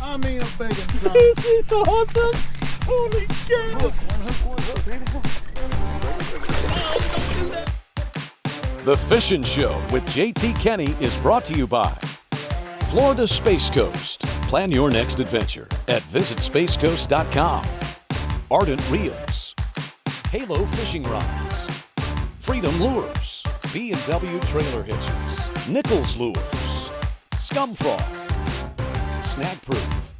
I mean, I'm begging, son. This is awesome. Holy cow. Look, one hook, baby. The Fishin' Show with JT Kenney is brought to you by Florida Space Coast. Plan your next adventure at visitspacecoast.com. Ardent Reels, Halo Fishing Rods, Freedom Lures, B&W Trailer Hitches, Nichols Lures, Scumfrog, Snag Proof,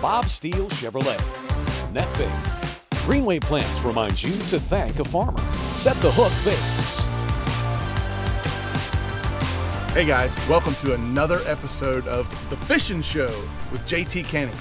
Bob Steele Chevrolet, NetBait. Greenway Plants reminds you to thank a farmer. Set the Hook Baits. Hey guys, welcome to another episode of The Fishin' Show with JT Kenney.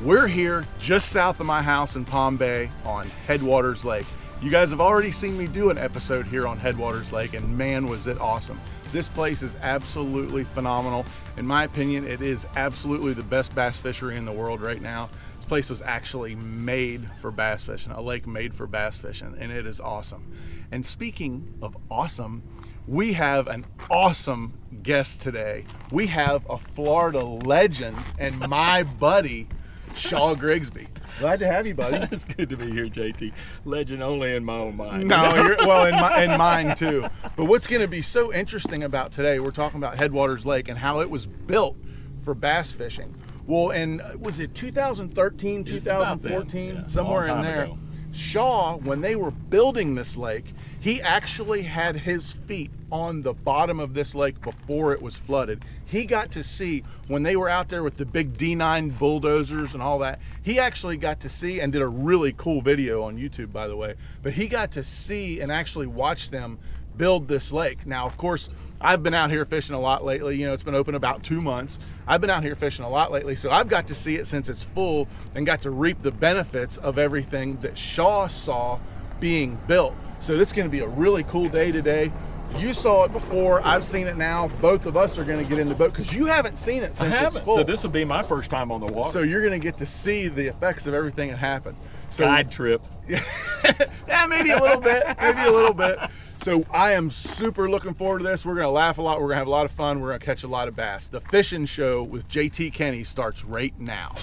We're here just south of my house in Palm Bay on Headwaters Lake. You guys have already seen me do an episode here on Headwaters Lake, and man, was it awesome. This place is absolutely phenomenal. In my opinion, it is absolutely the best bass fishery in the world right now. This place was actually made for bass fishing, a lake made for bass fishing, and it is awesome. And speaking of awesome, we have an awesome guest today. We have a Florida legend and my buddy, Shaw Grigsby. Glad to have you, buddy. It's good to be here, JT. Legend only in my own mind. No, well, in mine too. But what's going to be so interesting about today, we're talking about Headwaters Lake and how it was built for bass fishing. Well, and was it 2013, 2014, yeah, somewhere in there? Ago. Shaw, when they were building this lake, he actually had his feet on the bottom of this lake before it was flooded. He got to see when they were out there with the big D9 bulldozers and all that. He actually got to see and did a really cool video on YouTube, by the way. But he got to see and actually watch them build this lake. Now, of course, I've been out here fishing a lot lately. You know, it's been open about 2 months. I've been out here fishing a lot lately, so I've got to see it since it's full and got to reap the benefits of everything that Shaw saw being built. So this is going to be a really cool day today. You saw it before, I've seen it now. Both of us are going to get in the boat because you haven't seen it since it's full. So this will be my first time on the water. So you're going to get to see the effects of everything that happened. So, Guide trip. yeah, maybe a little bit, So I am super looking forward to this. We're going to laugh a lot. We're going to have a lot of fun. We're going to catch a lot of bass. The Fishin' Show with JT Kenney starts right now.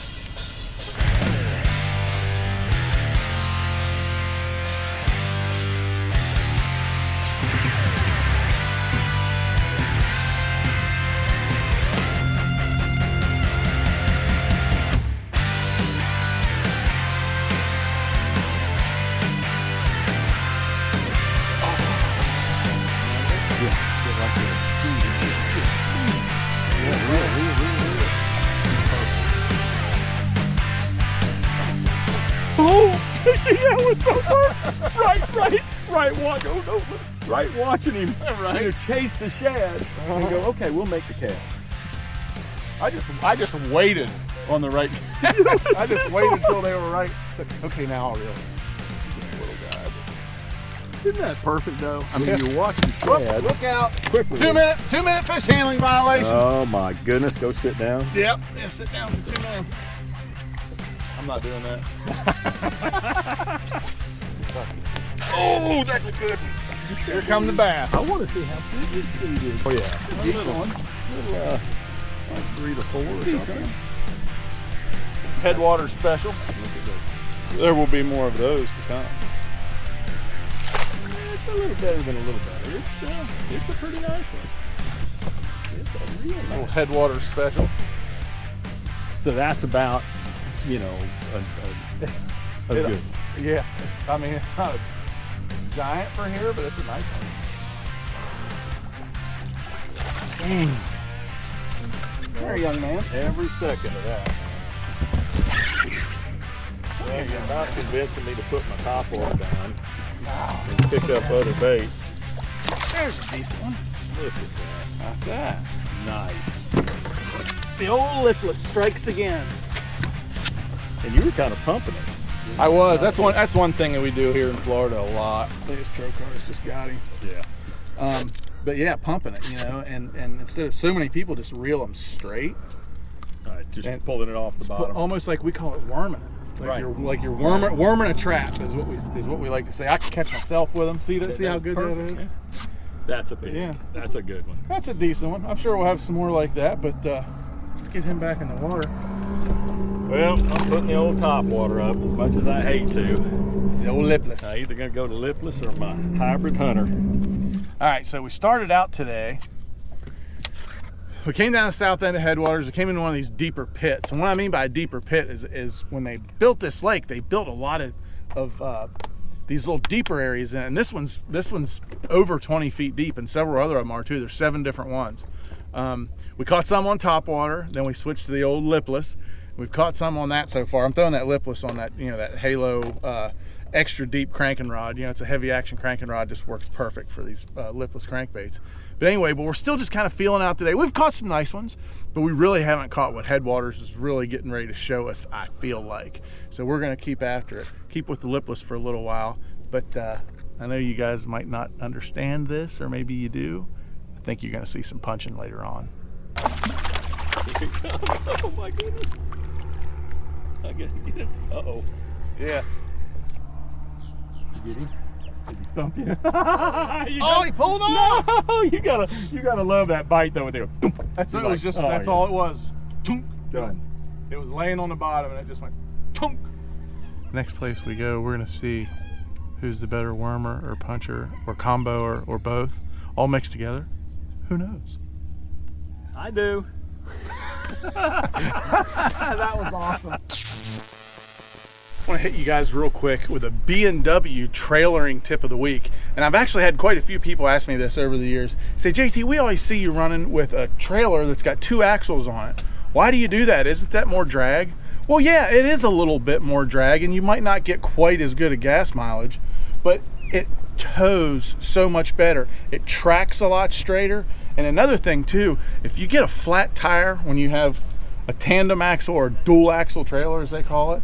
Oh, that was so perfect. Right watching him. Right. You know, chase the shad and go, okay, we'll make the cast. I just waited on the right. I just waited until they were right. Okay, now I'll reel. Isn't that perfect though? I mean, you're watching shad. Look out! Quickly. 2 minute fish handling violation. Oh my goodness, go sit down. Yep. Yeah, sit down for 2 minutes. I'm not doing that. Oh, that's a good one. Here come the bass. I want to see how big this dude is. Oh yeah. Little one. Little, like 3 to 4 or something. Headwaters special. There will be more of those to come. It's a little better than a little better. It's a pretty nice one. It's a real nice Little Headwaters special. So that's about, you know, a good one. Yeah. I mean, it's not a giant for here, but it's a nice one. There, young man. Every second of that. Well, you're about convincing me to put my topwater down and pick up other baits. There's a decent one. Look at that. Like that. Nice. The old lipless strikes again. And you were kind of pumping it. I was. That's one thing that we do here in Florida a lot. I think his trocar's just got him. Yeah. But yeah, pumping it, you know, and instead of so many people just reel them straight. All right, just And pulling it off the bottom. Almost like we call it worming it. Right. You're worming a trap is what we like to say. I can catch myself with them. See how good that is. Yeah. That's a pig. Yeah. That's a good one. That's a decent one. I'm sure we'll have some more like that, but let's get him back in the water. Well, I'm putting the old topwater up as much as I hate to. The old lipless. I either gonna go to lipless or my hybrid hunter. All right, so we started out today. We came down the south end of Headwaters. We came into one of these deeper pits. And what I mean by a deeper pit is when they built this lake, they built a lot of these little deeper areas in it. And this one's over 20 feet deep, and several other of them are too. There's 7 different ones. We caught some on topwater, then we switched to the old lipless. We've caught some on that so far. I'm throwing that lipless on that, that Halo extra deep cranking rod. It's a heavy action cranking rod, just works perfect for these lipless crankbaits. But anyway, we're still just kind of feeling out today. We've caught some nice ones, but we really haven't caught what Headwaters is really getting ready to show us, I feel like. So we're gonna keep after it, keep with the lipless for a little while. But I know you guys might not understand this, or maybe you do. I think you're gonna see some punching later on. Oh my goodness. I gotta get it. Uh-oh. Yeah. Get him? Did he thump you? He pulled off! No, you gotta love that bite though. That's You're it. Was like, just oh, that's yeah. all it was. Tunk. Done. It was laying on the bottom and it just went tunk. Next place we go, we're gonna see who's the better wormer or puncher or combo or both, all mixed together. Who knows? I do. That was awesome. I want to hit you guys real quick with a B&W trailering tip of the week. And I've actually had quite a few people ask me this over the years. Say, JT, we always see you running with a trailer that's got 2 axles on it. Why do you do that? Isn't that more drag? Well, yeah, it is a little bit more drag, and you might not get quite as good a gas mileage, but it tows so much better. It tracks a lot straighter. And another thing too, if you get a flat tire when you have a tandem axle or dual axle trailer, as they call it,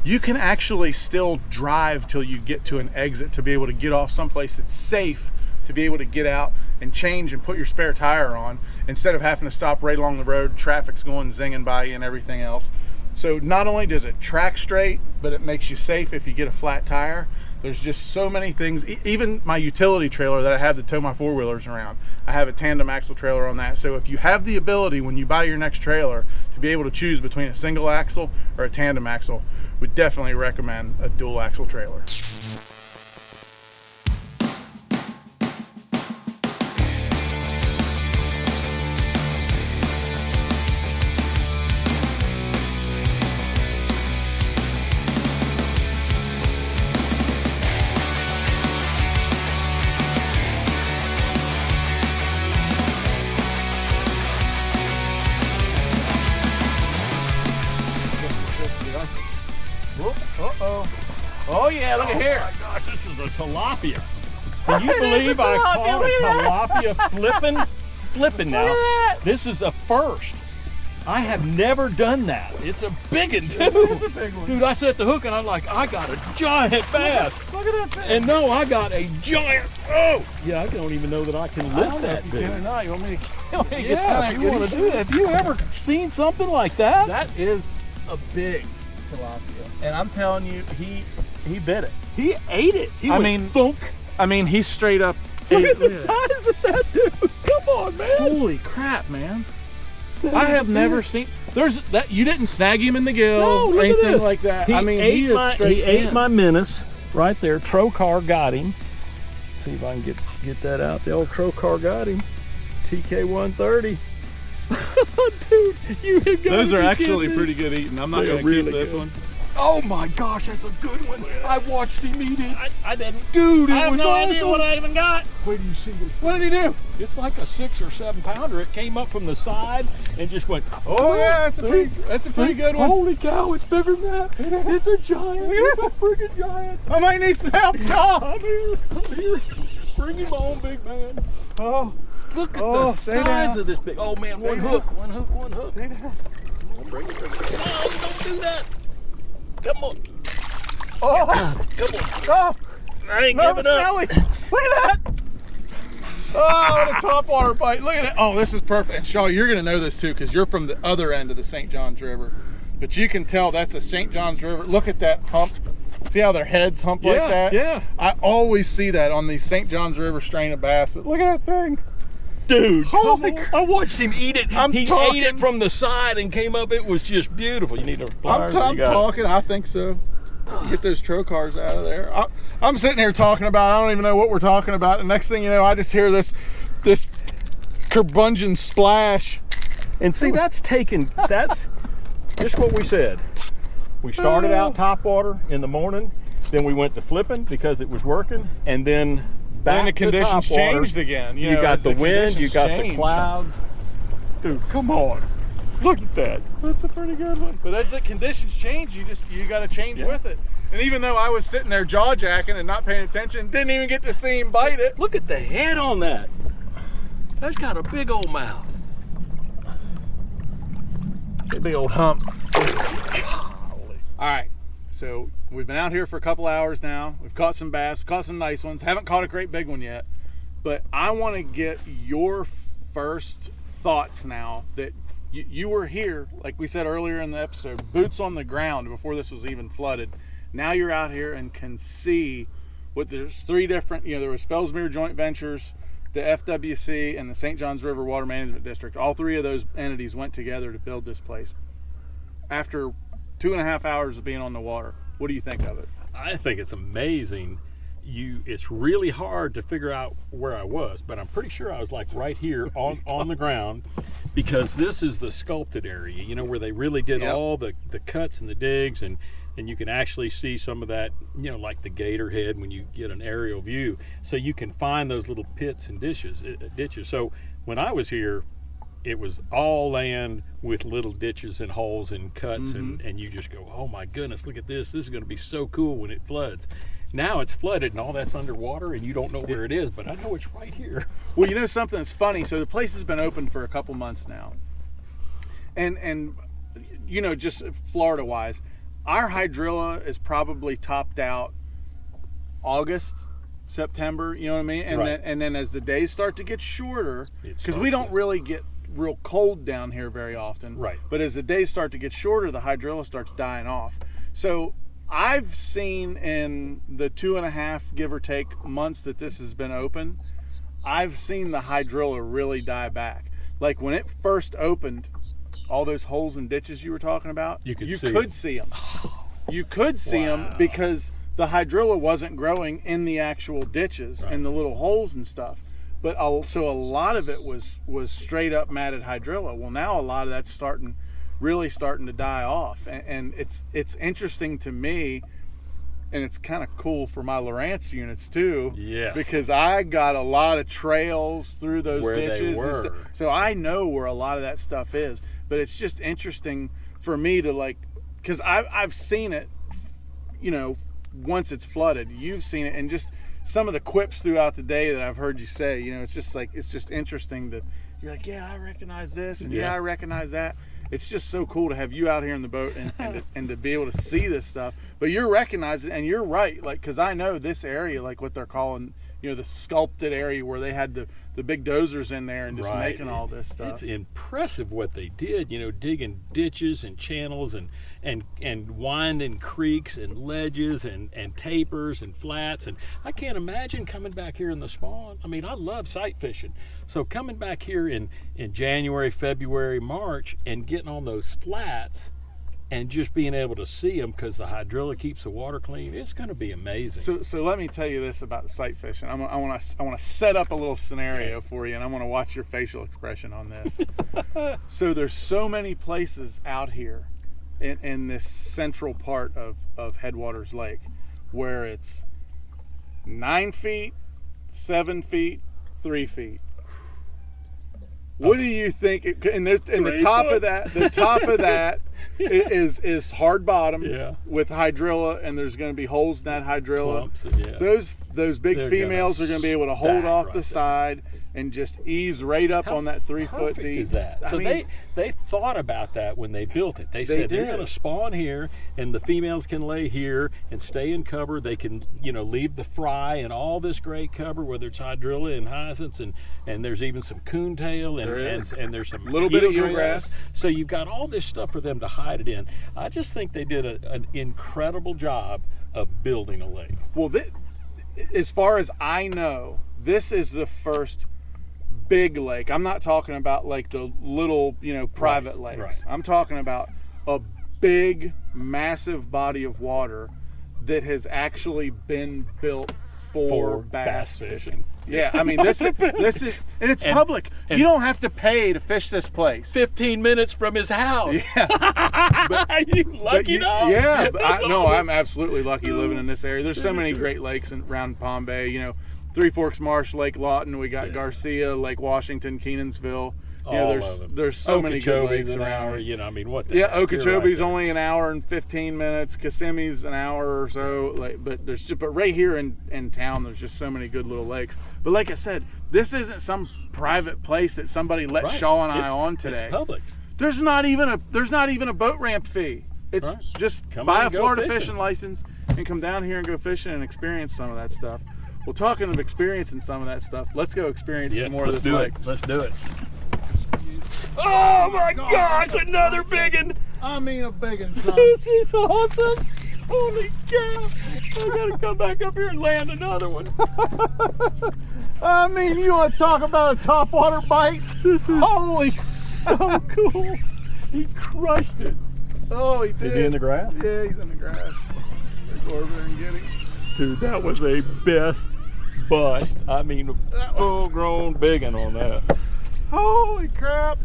you can actually still drive till you get to an exit to be able to get off someplace that's safe, to be able to get out and change and put your spare tire on, instead of having to stop right along the road, traffic's going zinging by you and everything else. So not only does it track straight, but it makes you safe if you get a flat tire. There's just so many things. Even my utility trailer that I have to tow my 4-wheelers around, I have a tandem axle trailer on that. So if you have the ability when you buy your next trailer to be able to choose between a single axle or a tandem axle, we definitely recommend a dual axle trailer. Oh yeah, look at here. Oh my gosh, this is a tilapia. Can you believe I caught a tilapia flipping now? This is a first. I have never done that. It's a big one too. Dude, I set the hook and I'm like, I got a giant bass. Look at that thing. And no, I got a giant, oh! Yeah, I don't even know that I can lift that You dude. can or not. You want me to get Yeah, if you want to do that. Have you ever seen something like that? That is a big tilapia. And I'm telling you, he bit it. He ate it. He went thunk. I mean, he straight up Look ate at the it. size of that dude. Come on, man. Holy crap, man. I have never seen, there's that, you didn't snag him in the gill No, or look at anything this. like that. He I mean, ate he ate my menace right there. Trocar got him. See if I can get that out. The old Trocar got him. TK 130. Dude, you have got Those to are be actually kidding me. pretty good eating. I'm not They going are to really keep this good. one. Oh my gosh, that's a good one. I watched him eat it. I didn't. Dude, I have no idea what I even got. Wait till you see this. What did he do? It's like a 6 or 7 pounder. It came up from the side and just went. Oh yeah, that's a pretty good one. Holy cow, it's bigger than that. It's a giant. It's a freaking giant. I might need some help. I'm here. I'm here. Bring him on, big man. Oh, Look at Oh, the stay size down. of this big. Oh man, one Stay hook, one hook, one hook. stay down. Bring it. No, don't do that. Come on. Oh, Come on. oh, I ain't no, giving up. Snelly. Look at that. Oh, what a top water bite. Look at it. Oh, this is perfect. And Shaw, you're going to know this too because you're from the other end of the St. Johns River. But you can tell that's a St. Johns River. Look at that hump. See how their heads hump like that? Yeah. I always see that on these St. Johns River strain of bass. But look at that thing. Dude, Holy I watched him eat it. I'm He talking. ate it from the side and came up. It was just beautiful. You need a pliers? I'm talking. I think so. Get those trocars out of there. I'm sitting here talking about, I don't even know what we're talking about. And next thing you know, I just hear this curmudgeon splash. And see, that's just what we said. We started out top water in the morning, then we went to flipping because it was working, and then back Then the to conditions top water. changed again. You know, got as the wind, you conditions got the change. clouds. Dude, come on. Look at that. That's a pretty good one. But as the conditions change, you got to change with it. And even though I was sitting there jaw jacking and not paying attention, didn't even get to see him bite it. Look at the head on that. That's got a big old mouth. A big old hump. All right, so we've been out here for a couple hours now. We've caught some bass, caught some nice ones. Haven't caught a great big one yet, but I want to get your first thoughts now that you were here, like we said earlier in the episode, boots on the ground before this was even flooded. Now you're out here and can see what there's three different, there was Fellsmere Joint Ventures, the FWC, and the St. Johns River Water Management District. All three of those entities went together to build this place. After 2.5 hours of being on the water, what do you think of it? I think it's amazing. It's really hard to figure out where I was, but I'm pretty sure I was like right here on the ground, because this is the sculpted area, where they really did all the cuts and the digs, and you can actually see some of that, like the gator head when you get an aerial view. So you can find those little pits and ditches. So when I was here, it was all land with little ditches and holes and cuts, and you just go, oh my goodness, look at this. This is going to be so cool when it floods. Now it's flooded and all that's underwater and you don't know where it is, but I know it's right here. Well, something that's funny. So the place has been open for a couple months now. And just Florida-wise, our hydrilla is probably topped out August, September, you know what I mean? And then as the days start to get shorter, because we don't really get real cold down here very often. Right. But as the days start to get shorter, the hydrilla starts dying off. So I've seen in the 2.5, give or take, months that this has been open, I've seen the hydrilla really die back. Like when it first opened, all those holes and ditches you were talking about, you could see them. You could see them because the hydrilla wasn't growing in the actual ditches and the little holes and stuff. But so a lot of it was straight up matted hydrilla. Well, now a lot of that's really starting to die off, and it's interesting to me, and it's kind of cool for my Lowrance units too. Yes. Because I got a lot of trails through those ditches, and stuff, so I know where a lot of that stuff is. But it's just interesting for me to because I've seen it, once it's flooded. You've seen it, and just some of the quips throughout the day that I've heard you say, it's just interesting that you're like, yeah, I recognize this, and yeah, I recognize that. It's just so cool to have you out here in the boat and to be able to see this stuff. But you're recognizing, and you're right, because I know this area, like what they're calling, the sculpted area where they had the big dozers in there and just making all this stuff. It's impressive what they did, digging ditches and channels and winding creeks and ledges and tapers and flats. And I can't imagine coming back here in the spawn. I mean, I love sight fishing. So coming back here in January, February, March and getting on those flats and just being able to see them because the hydrilla keeps the water clean, it's going to be amazing. So let me tell you this about the sight fishing. I want to set up a little scenario for you, and I want to watch your facial expression on this. So there's so many places out here in this central part of Headwaters Lake where it's 9 feet, 7 feet, 3 feet. What do you think? The top of that is hard bottom with hydrilla, and there's going to be holes in that hydrilla. Those big females are going to be able to hold off the side and just ease right up on that 3 foot deep. Is that? So they thought about that when they built it. They said they're going to spawn here, and the females can lay here and stay in cover. They can leave the fry and all this great cover, whether it's hydrilla and hyacinths, and there's even some coontail and there's some little bit of eelgrass. So you've got all this stuff for them to hide it in. I just think they did an incredible job of building a lake. Well, as far as I know, this is the first big lake. I'm not talking about like the little, private lakes. Right. I'm talking about a big, massive body of water that has actually been built for bass fishing. Yeah, I mean this is and it's public. You don't have to pay to fish this place. 15 minutes from his house. Yeah. You lucky dog. Yeah, I'm absolutely lucky living in this area. There's so many great lakes around Palm Bay. Three Forks Marsh, Lake Lawton. We got Garcia, Lake Washington, Kenansville. There's so many good lakes around. What the heck? Okeechobee's only an hour and 15 minutes. Kissimmee's an hour or so. But right here in town, there's just so many good little lakes. But like I said, this isn't some private place that somebody let Shaw and I on today. It's public. There's not even a boat ramp fee. It's just buy a Florida fishing license and come down here and go fishing and experience some of that stuff. Well, talking of experiencing some of that stuff, let's go experience some more of this lake. Let's do it. Oh my gosh, another big one. I mean a big one, son. This is awesome. Holy cow. I gotta come back up here and land another one. I mean, you want to talk about a topwater bite? This is holy so cool. He crushed it. Oh, he did. Is he in the grass? Yeah, he's in the grass. Let's go over there and get him. Dude, that was a best bust. I mean, a full-grown big one on that. Holy crap.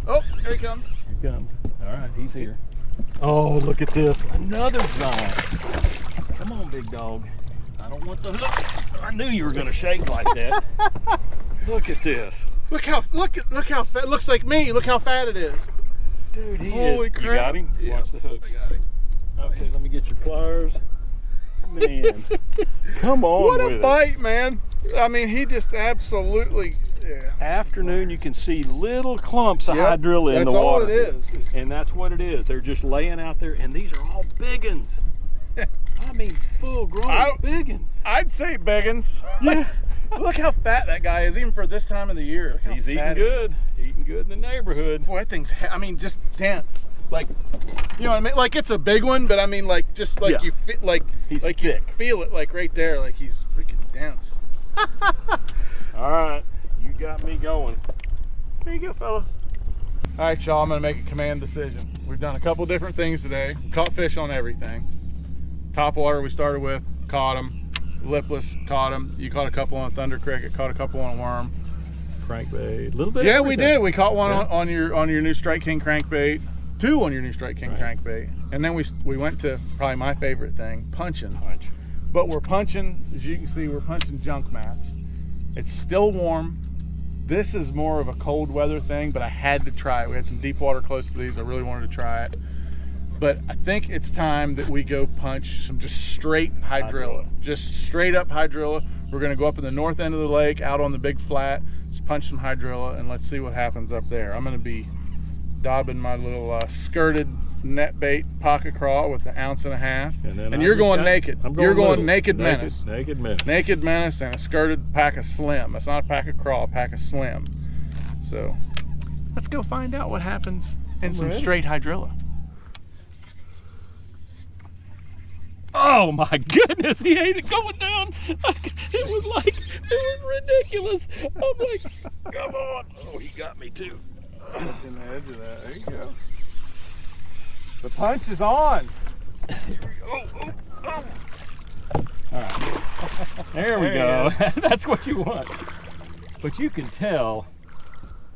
Oh, here he comes. Here he comes. All right, he's here. Oh, look at this. Another giant. Come on, big dog. I don't want the hook. I knew you were going to shake like that. Look at this. Look how fat. Looks like me. Look how fat it is. Dude, holy crap. You got him? Yeah, watch the hook. I got him. Okay, let me get your pliers. Man, come on. What a bite, man. I mean, he just absolutely, Afternoon, you can see little clumps of hydrilla in the water. That's all it is. And that's what it is. They're just laying out there, and these are all big uns. I mean, full-grown big uns. I'd say big uns. Yeah. Look how fat that guy is, even for this time of the year. He's eating good. Eating good in the neighborhood. Boy, that thing's, just dense. Like, you know what I mean? Like, it's a big one, but I mean, like, just like you feel, he's like thick. You feel it, like right there, like he's freaking dense. All right, you got me going. There you go, fella. All right, y'all, I'm gonna make a command decision. We've done a couple different things today. Caught fish on everything. Topwater we started with, caught them. Lipless, caught them. You caught a couple on a thunder cricket, caught a couple on a worm. Crankbait, a little bit. Yeah, we did. We caught one on your new Strike King crankbait. Two on your new Strike King crankbait. And then we went to probably my favorite thing, punching. But we're punching, as you can see, we're punching junk mats. It's still warm. This is more of a cold weather thing, but I had to try it. We had some deep water close to these. I really wanted to try it. But I think it's time that we go punch some just straight hydrilla. Just straight up hydrilla. We're gonna go up in the north end of the lake, out on the big flat, just punch some hydrilla, and let's see what happens up there. I'm gonna be dabbing my little skirted net bait pocket craw with an 1.5 ounces. And you're going naked. You're going naked menace. Naked menace. Naked menace and a skirted pack of slim. It's not a pack of craw, a pack of slim. So let's go find out what happens in some straight hydrilla. Oh my goodness, he ate it going down. It was ridiculous. I'm like, come on. Oh, he got me too. That's in the edge of that. There you go. The punch is on. Here we go. Oh. All right. There we go. That's what you want. But you can tell,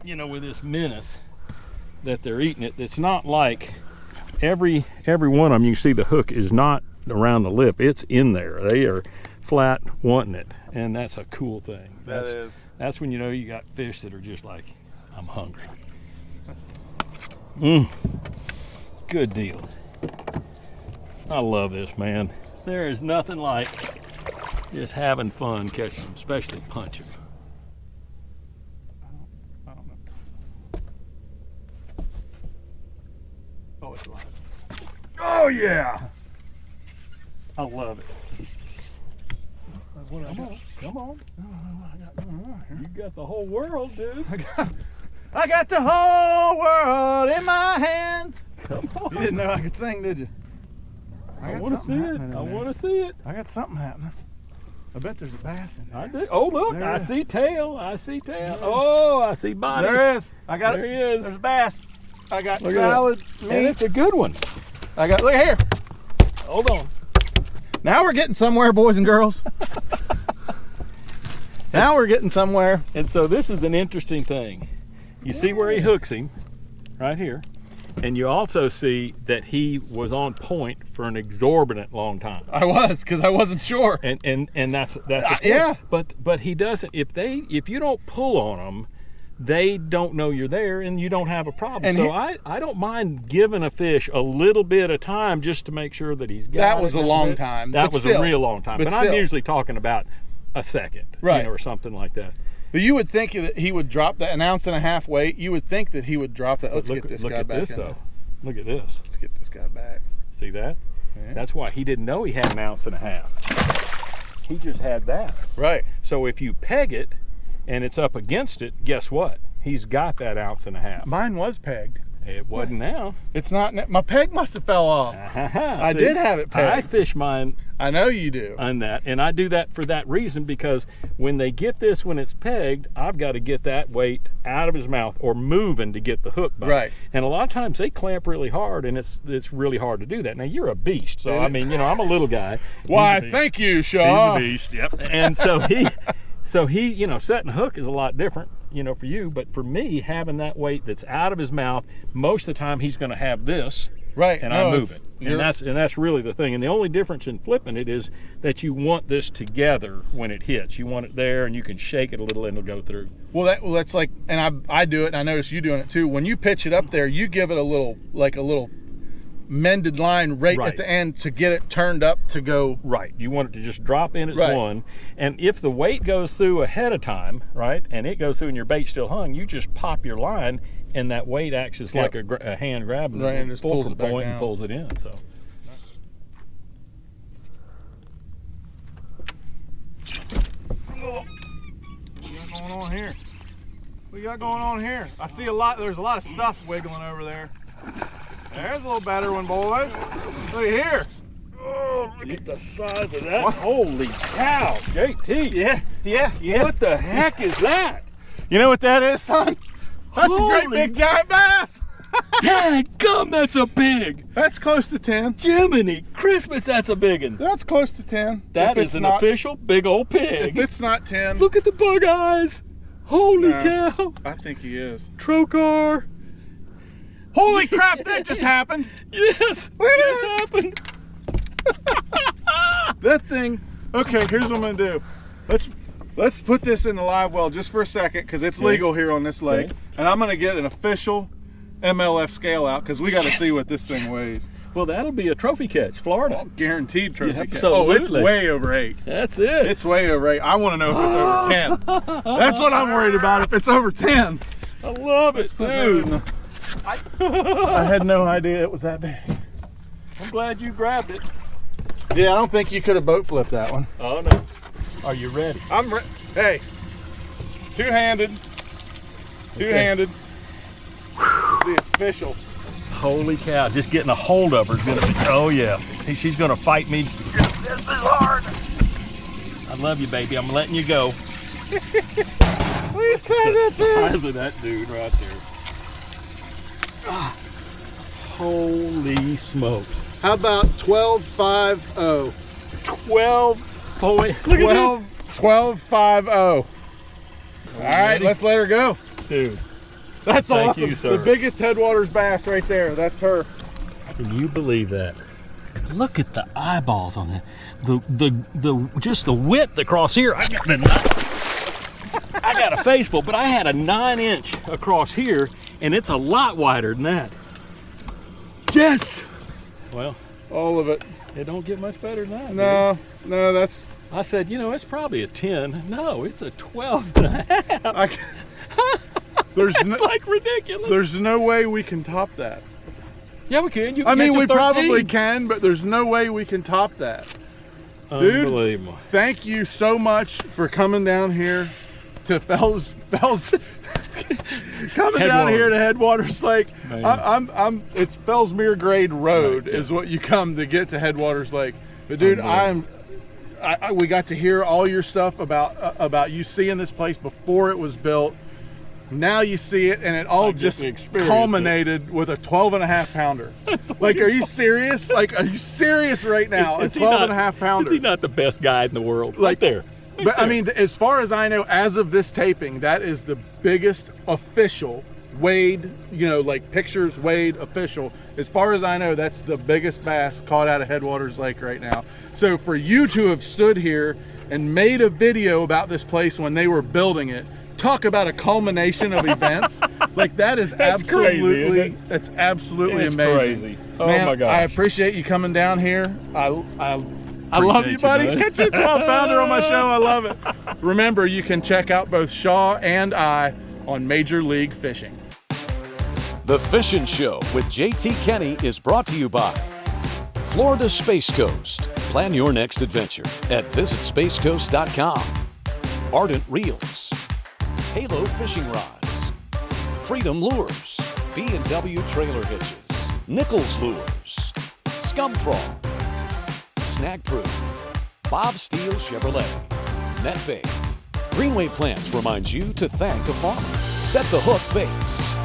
with this menace that they're eating it. It's not like every one of them, you can see the hook is not around the lip. It's in there. They are flat wanting it. And that's a cool thing. That's when you got fish that are just like, I'm hungry. Good deal. I love this, man. There is nothing like just having fun catching them, especially punching. I don't know. Oh, it's alive. Oh yeah! I love it. Come on. You got the whole world, dude. I got the whole world in my hands. Come on. You didn't know I could sing, did you? I want to see it. I want to see it. I got something happening. I bet there's a bass in there. I do. Oh, look, I see tail. I see tail. Oh, I see body. There is. I got there it. He is. There's a bass. I got Look salad and meat. it's a good one. I got, look here. Hold on. Now we're getting somewhere, boys and girls. Now we're getting somewhere. And so this is an interesting thing. You see where he hooks him, right here. And you also see that he was on point for an exorbitant long time. I was, because I wasn't sure. And that's the yeah. But he doesn't. If you don't pull on them, they don't know you're there, and you don't have a problem. And so I don't mind giving a fish a little bit of time just to make sure that he's got That it. was a long time. That but was still, a real long time. But I'm still. usually talking about a second, Right. or something like that. But you would think that he would drop that 1.5 ounce weight. You would think that he would drop that. Let's Look, get this look guy at back this in though. there. Look at this. Let's get this guy back. See that? Yeah. That's why he didn't know he had 1.5 ounces. He just had that. Right. So if you peg it and it's up against it, guess what? He's got that 1.5 ounces. Mine was pegged. It wasn't now. It's not. My peg must have fell off. I See, did have it pegged. I fish mine I know you do. on that, and I do that for that reason, because when they get this, when it's pegged, I've got to get that weight out of his mouth or moving to get the hook bite. Right. And a lot of times they clamp really hard, and it's really hard to do that. Now you're a beast, so I mean, I'm a little guy. Why, He's a beast. thank you, Shaw. He's a beast. Yep. And so he, setting a hook is a lot different, for you. But for me, having that weight that's out of his mouth, most of the time he's going to have this, Right. and No, I move it. And that's really the thing. And the only difference in flipping it is that you want this together when it hits. You want it there, and you can shake it a little, and it'll go through. Well, that's like, and I do it, and I notice you doing it too. When you pitch it up there, you give it a little mended line right at the end to get it turned up to go. Right. You want it to just drop in its Right. one. And if the weight goes through ahead of time, right, and it goes through and your bait still hung, you just pop your line, and that weight acts as like a hand grab, and Right, and just pulls it back point down. and pulls it in. So. What we got going on here? What we got going on here? I see there's a lot of stuff wiggling over there. There's a little better one, boys. Look here. Oh, look at the size of that. Holy cow, JT. Yeah. What the heck is that? You know what that is, son? That's a great Holy- big giant bass. Dadgum, that's a big. That's close to 10. Jiminy Christmas, that's a big one. That's close to 10. That If is it's an not- official big old pig. If it's not 10, Look at the bug eyes. Holy No. cow. I think he is. Trocar. Holy crap, that just happened. Yes, Look at it happened. That thing. Okay, here's what I'm gonna do. Let's put this in the live well just for a second, because it's Okay. legal here on this lake, Okay. and I'm gonna get an official MLF scale out, because we got to see what this thing weighs. Well, that'll be a trophy catch, Florida. Guaranteed trophy catch. Absolutely. Oh, it's way over 8. That's it. It's way over 8. I want to know if it's over 10. That's what I'm worried about. If it's over 10. I love it, dude. I had no idea it was that big. I'm glad you grabbed it. Yeah, I don't think you could have boat flipped that one. Oh, no. Are you ready? Hey, two-handed. Two-handed. This is the official. Holy cow, just getting a hold of her is going to be, oh yeah. She's going to fight me. This is hard. I love you, baby. I'm letting you go. Look at The size of that dude right there. Holy smokes. How about 12.50? 12 point. Look at 12.50. All right, ready? let's let her go. this. Dude, That's Thank awesome. you, sir. The biggest Headwaters bass right there. That's her. can you believe that? Look at the eyeballs on that. The just the width across here. I got a face full, but I had a 9-inch across here, and it's a lot wider than that. Yes. Well, All of it. it don't get much better than that. dude. No, that's. I said, it's probably a 10. No, it's a 12 and a half. There's It's like ridiculous. there's no way we can top that. Yeah, we can. You I can mean, catch a we 13. probably can, but there's no way we can top that. Dude. Unbelievable. Thank you so much for coming down here to Fells coming down here to Headwaters Lake. Man. It's Fellsmere Grade Road is what you come to get to Headwaters Lake. But dude, we got to hear all your stuff about you seeing this place before it was built. Now you see it, and it all just culminated with a 12.5 pounder. Like, are you serious? Like, are you serious right now? A 12.5 pounder. Is he not the best guy in the world? Like, right there. But I mean, as far as I know, as of this taping, that is the biggest official weighed, like pictures weighed official. As far as I know, that's the biggest bass caught out of Headwaters Lake right now. So for you to have stood here and made a video about this place when they were building it, talk about a culmination of events. Like, that is absolutely crazy, that's absolutely it's amazing. Crazy. Oh, man, my gosh. I appreciate you coming down here. I love you, buddy. Catch a 12-pounder on my show. I love it. Remember, you can check out both Shaw and I on Major League Fishing. The Fishin' Show with JT Kenney is brought to you by Florida Space Coast. Plan your next adventure at visitspacecoast.com. Ardent Reels, Halo Fishing Rods, Freedom Lures, B&W Trailer Hitches, Nichols Lures, Scum Frog, Snag Proof, Bob Steele Chevrolet, Net Bait. Greenway Plants reminds you to thank a farmer. Set the Hook Baits.